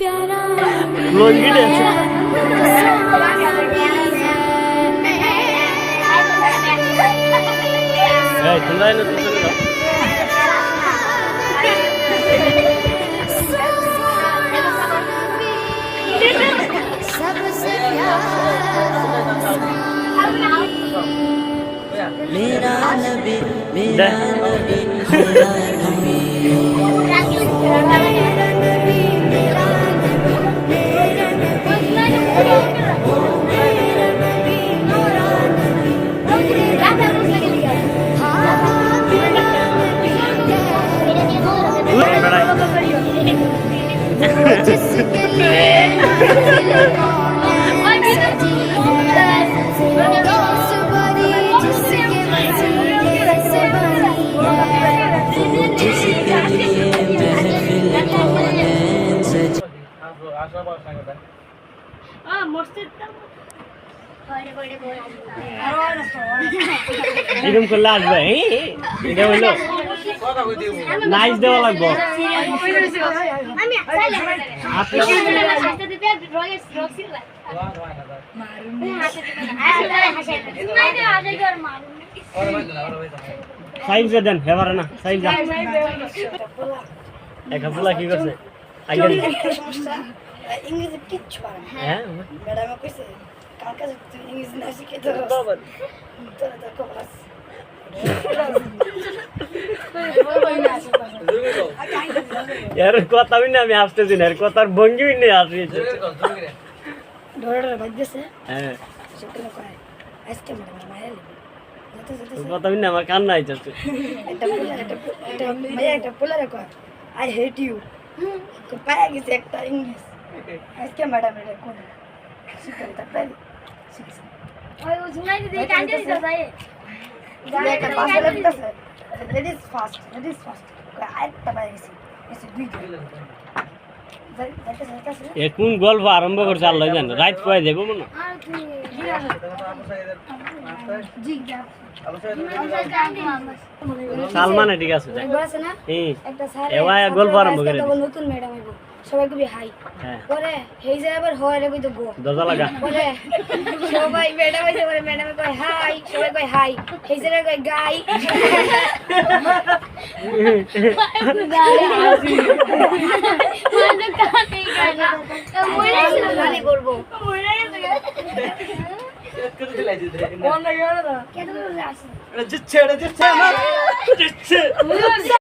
লঙ্গি dance এই তোমরা এনে তো চলে যাও मेरा नबी मेरा नबी मेरा नबी এরকম করলে আসবে এটা হইলো নাইস দেওয়া লাগবে সাইজ দেন হেবারে না সাইজ যা এক হাফলা কি করছে আগে ইংরেজি কিচ্ছু পারে না হ্যাঁ ম্যাডামে কইছে কার কাছে তুই ইংরেজি না শিখে তো বাবা তোর তো খবর यार কথা भी না আমি আসতেছি না এর কথার ভঙ্গি নেই আসছে ধরে ভাগ গেছে হ্যাঁ সেটা কয় আজকে ম্যাডাম মায়ের কথা भी না আমার কান্না আইছে একটা পোলারে কয় আই হেট ইউ তো পায়া গেছে একটা ইংলিশ আজকে ম্যাডাম এটা কোন শিখে তাই শিখছে ওই উজমাই দিদি কাঁদে দিতে যায় একটা পাশে লাগতেছে লেডিস ফাস্ট আরেকটা পায়া গেছে এসে দুই এখন গল্প আরম্ভ করছে আল্লাহ জানে রাত কয়ে দেবো মনে আর তুই জি যা সালমানে ঠিক আছে আছে না একটা স্যার এবার গল্প আরম্ভ করে তখন নতুন ম্যাডাম আইবো সবাই কবি হাই হ্যাঁ পরে হেই যায় আবার হয় রে কই তো গো দরজা লাগা পরে সবাই ম্যাডাম আইছে পরে ম্যাডামে কয় হাই সবাই কয় হাই হেই যায় কয় গাই মানে কাঁদে গানা মরে ছিল গালি করব মরে গেছে কোন লাগে না কেন আসে জিচ্ছে